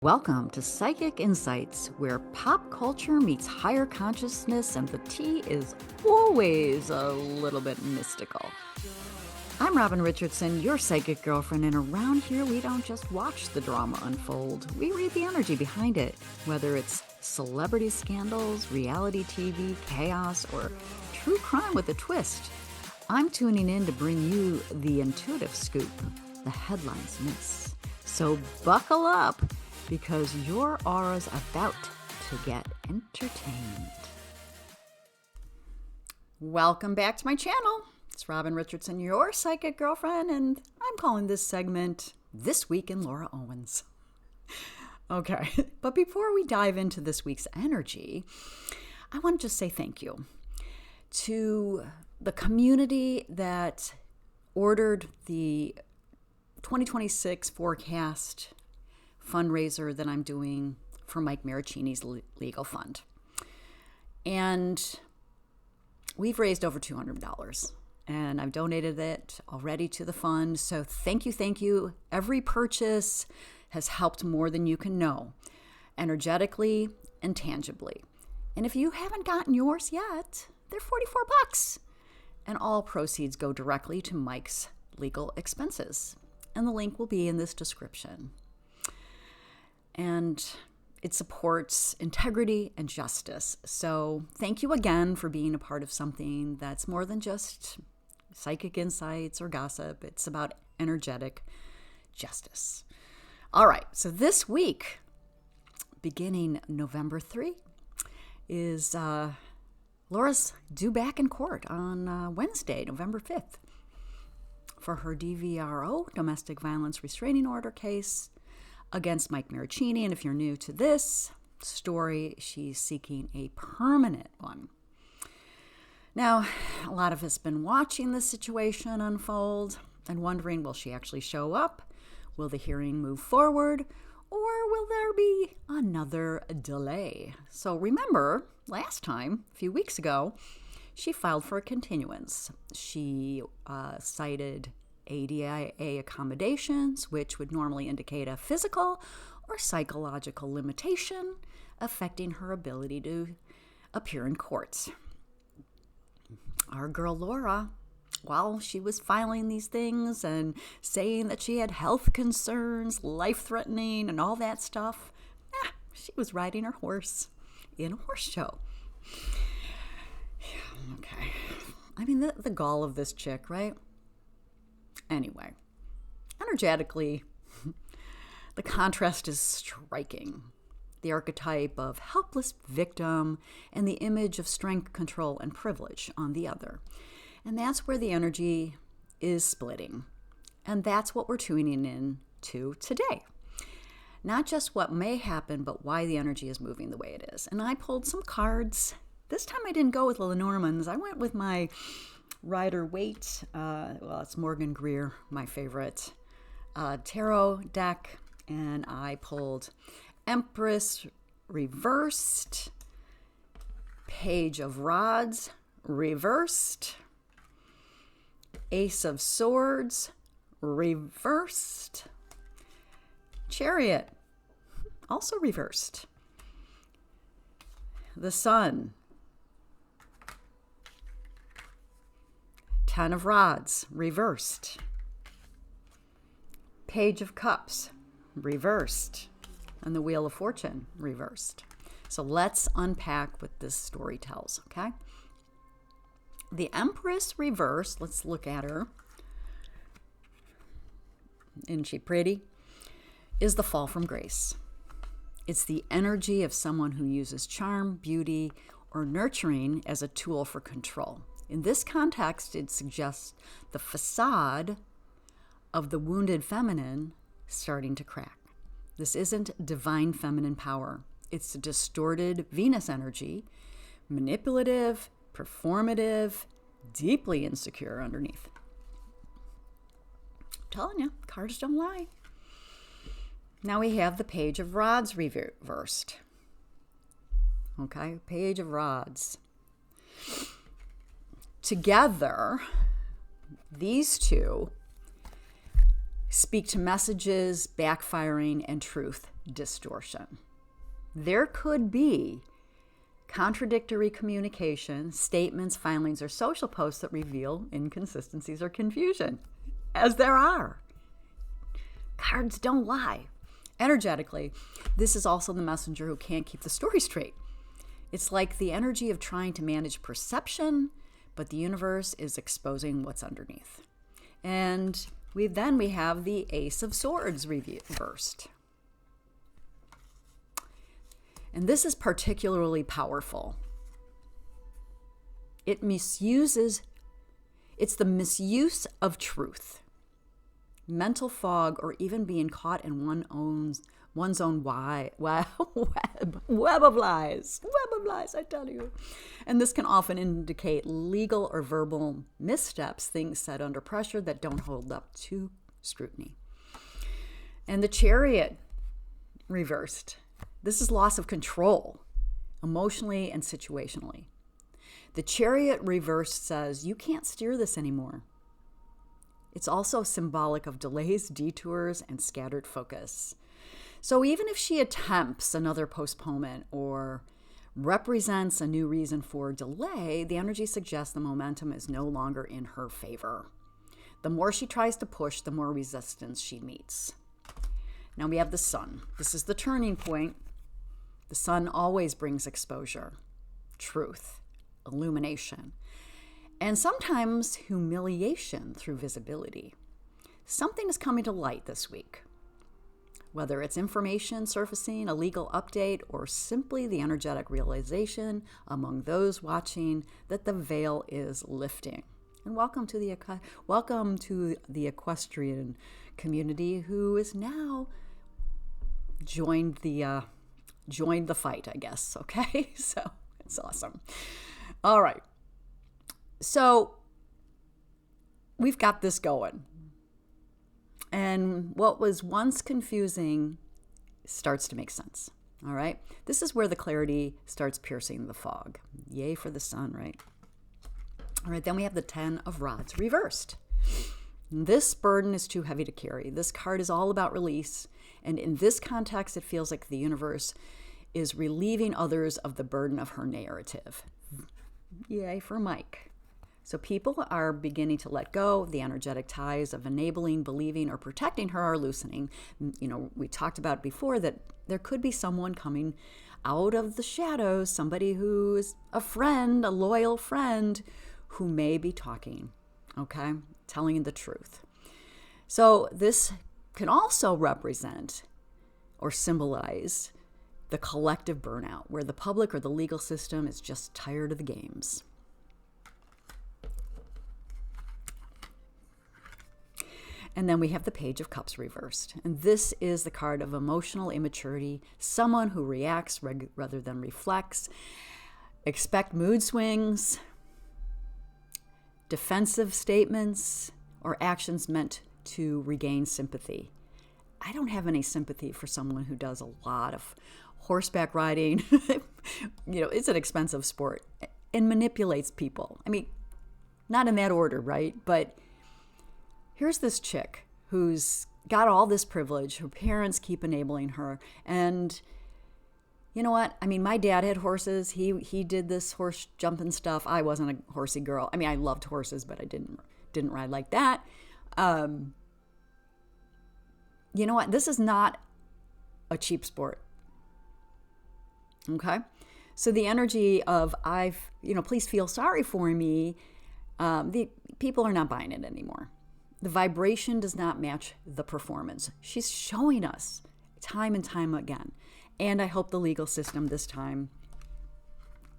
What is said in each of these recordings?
Welcome to Psychic Insights, where pop culture meets higher consciousness and the tea is always a little bit mystical. I'm Robin Richardson, your psychic girlfriend, and around here we don't just watch the drama unfold, we read the energy behind it, whether it's celebrity scandals, reality TV, chaos, or true crime with a twist. I'm tuning in to bring you the intuitive scoop the headlines miss. So buckle up, because your aura's about to get entertained. Welcome back to my channel. It's Robin Richardson, your psychic girlfriend, and I'm calling this segment This Week in Laura Owens. Okay, but before we dive into this week's energy, I want to just say thank you to the community that ordered the 2026 forecast fundraiser that I'm doing for Mike Marraccini's legal fund. And we've raised over $200, and I've donated it already to the fund. So thank you. Every purchase has helped more than you can know, energetically and tangibly. And if you haven't gotten yours yet, they're $44, and all proceeds go directly to Mike's legal expenses. And the link will be in this description. And it supports integrity and justice. So thank you again for being a part of something that's more than just psychic insights or gossip. It's about energetic justice. All right, so this week, beginning November 3, is Laura's due back in court on Wednesday, November 5th, for her DVRO, domestic violence restraining order case, against Mike Marraccini. And if you're new to this story, she's seeking a permanent one. Now, a lot of us have been watching this situation unfold and wondering, will she actually show up? Will the hearing move forward? Or will there be another delay? So remember, last time, a few weeks ago, she filed for a continuance. She cited ADA accommodations, which would normally indicate a physical or psychological limitation affecting her ability to appear in court. Our girl Laura, while she was filing these things and saying that she had health concerns, life-threatening, and all that stuff, she was riding her horse in a horse show. Yeah, okay. I mean, the gall of this chick, right? Anyway, energetically, the contrast is striking. The archetype of helpless victim and the image of strength, control, and privilege on the other. And that's where the energy is splitting. And that's what we're tuning in to today. Not just what may happen, but why the energy is moving the way it is. And I pulled some cards. This time I didn't go with Lenormand's. I went with my Rider-Waite, it's Morgan Greer, my favorite, tarot deck, and I pulled Empress reversed, Page of Rods reversed, Ace of Swords reversed, Chariot also reversed, the Sun, Ten of Rods, reversed. Page of Cups, reversed. And the Wheel of Fortune, reversed. So let's unpack what this story tells, okay? The Empress reversed, let's look at her. Isn't she pretty? Is the fall from grace. It's the energy of someone who uses charm, beauty, or nurturing as a tool for control. In this context, it suggests the facade of the wounded feminine starting to crack. This isn't divine feminine power. It's distorted Venus energy, manipulative, performative, deeply insecure underneath. I'm telling you, cards don't lie. Now we have the Page of Rods reversed. Okay, Page of Rods. Together, these two speak to messages, backfiring, and truth distortion. There could be contradictory communication, statements, filings, or social posts that reveal inconsistencies or confusion, as there are. Cards don't lie. Energetically, this is also the messenger who can't keep the story straight. It's like the energy of trying to manage perception, but the universe is exposing what's underneath. And we have the Ace of Swords reversed. And this is particularly powerful. It's the misuse of truth, mental fog, or even being caught in one's own web of lies. Web of lies, I tell you. And this can often indicate legal or verbal missteps, things said under pressure that don't hold up to scrutiny. And the Chariot reversed. This is loss of control, emotionally and situationally. The Chariot reversed says, you can't steer this anymore. It's also symbolic of delays, detours, and scattered focus. So even if she attempts another postponement or represents a new reason for delay, the energy suggests the momentum is no longer in her favor. The more she tries to push, the more resistance she meets. Now we have the Sun. This is the turning point. The Sun always brings exposure, truth, illumination, and sometimes humiliation through visibility. Something is coming to light this week. Whether it's information surfacing, a legal update, or simply the energetic realization among those watching that the veil is lifting. And welcome to the equestrian community who is now joined the fight, I guess. Okay, so it's awesome. All right, so we've got this going. And what was once confusing starts to make sense. All right. This is where the clarity starts piercing the fog. Yay for the Sun, right? All right. Then we have the 10 of Rods reversed. This burden is too heavy to carry. This card is all about release. And in this context, it feels like the universe is relieving others of the burden of her narrative. Yay for Mike. So people are beginning to let go. The energetic ties of enabling, believing, or protecting her are loosening. You know, we talked about before that there could be someone coming out of the shadows, somebody who is a friend, a loyal friend, who may be talking, okay, telling the truth. So this can also represent or symbolize the collective burnout, where the public or the legal system is just tired of the games. And then we have the Page of Cups reversed. And this is the card of emotional immaturity, someone who reacts rather than reflects. Expect mood swings, defensive statements, or actions meant to regain sympathy. I don't have any sympathy for someone who does a lot of horseback riding. You know, it's an expensive sport and manipulates people. I mean, not in that order, right? But here's this chick who's got all this privilege. Her parents keep enabling her. And you know what? I mean, my dad had horses. He did this horse jumping stuff. I wasn't a horsey girl. I mean, I loved horses, but I didn't ride like that. You know what? This is not a cheap sport. Okay? So the energy of please feel sorry for me. The people are not buying it anymore. The vibration does not match the performance. She's showing us time and time again. And I hope the legal system this time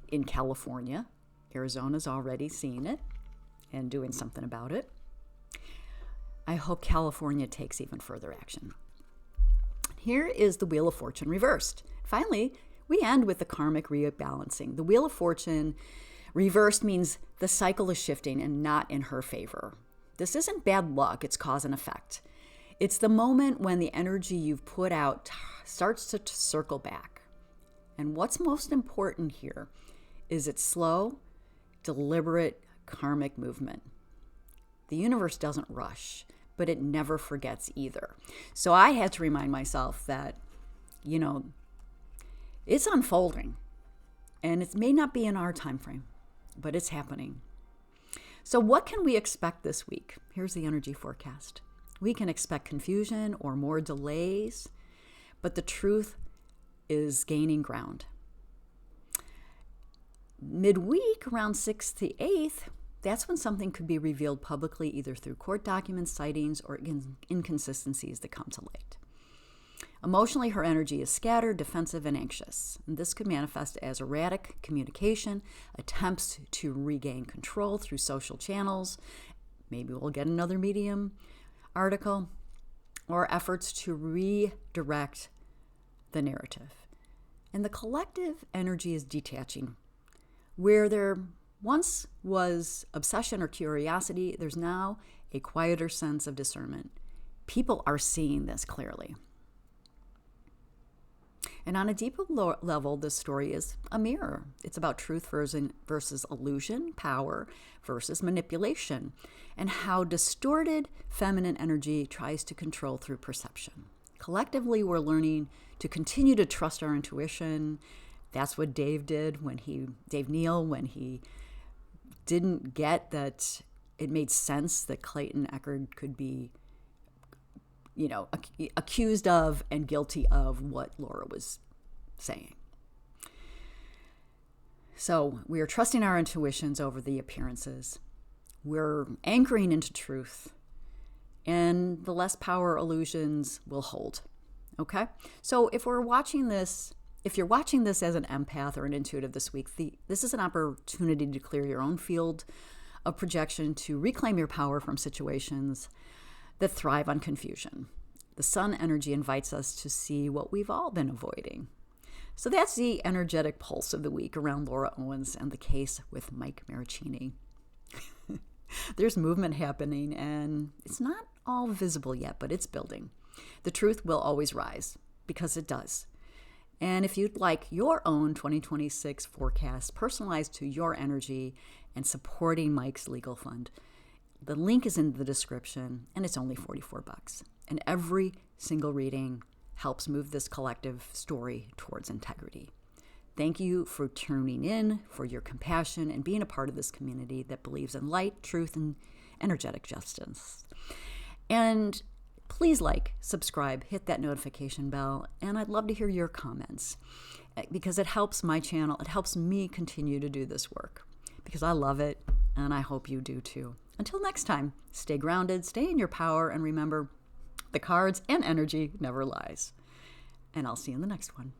in California, Arizona's already seeing it and doing something about it. I hope California takes even further action. Here is the Wheel of Fortune reversed. Finally, we end with the karmic rebalancing. The Wheel of Fortune reversed means the cycle is shifting and not in her favor. This isn't bad luck, it's cause and effect. It's the moment when the energy you've put out starts to circle back. And what's most important here is its slow, deliberate karmic movement. The universe doesn't rush, but it never forgets either. So I had to remind myself that it's unfolding. And it may not be in our time frame, but it's happening. So what can we expect this week? Here's the energy forecast. We can expect confusion or more delays, but the truth is gaining ground. Midweek, around 6th to 8th, that's when something could be revealed publicly, either through court documents, sightings, or inconsistencies that come to light. Emotionally, her energy is scattered, defensive, and anxious. And this could manifest as erratic communication, attempts to regain control through social channels. Maybe we'll get another Medium article, or efforts to redirect the narrative. And the collective energy is detaching. Where there once was obsession or curiosity, there's now a quieter sense of discernment. People are seeing this clearly. And on a deeper level, this story is a mirror. It's about truth versus illusion, power versus manipulation, and how distorted feminine energy tries to control through perception. Collectively, we're learning to continue to trust our intuition. That's what Dave did Dave Neal, when he didn't get that it made sense that Clayton Echard could be accused of and guilty of what Laura was saying. So we are trusting our intuitions over the appearances. We're anchoring into truth, and the less power illusions will hold. Okay? So if you're watching this as an empath or an intuitive this week, this is an opportunity to clear your own field of projection, to reclaim your power from situations that thrive on confusion. The sun energy invites us to see what we've all been avoiding. So that's the energetic pulse of the week around Laura Owens and the case with Mike Marraccini. There's movement happening, and it's not all visible yet, but it's building. The truth will always rise, because it does. And if you'd like your own 2026 forecast personalized to your energy and supporting Mike's legal fund, the link is in the description, and it's only $44. And every single reading helps move this collective story towards integrity. Thank you for tuning in, for your compassion, and being a part of this community that believes in light, truth, and energetic justice. And please subscribe, hit that notification bell, and I'd love to hear your comments, because it helps my channel. It helps me continue to do this work, because I love it, and I hope you do too. Until next time, stay grounded, stay in your power, and remember, the cards and energy never lies. And I'll see you in the next one.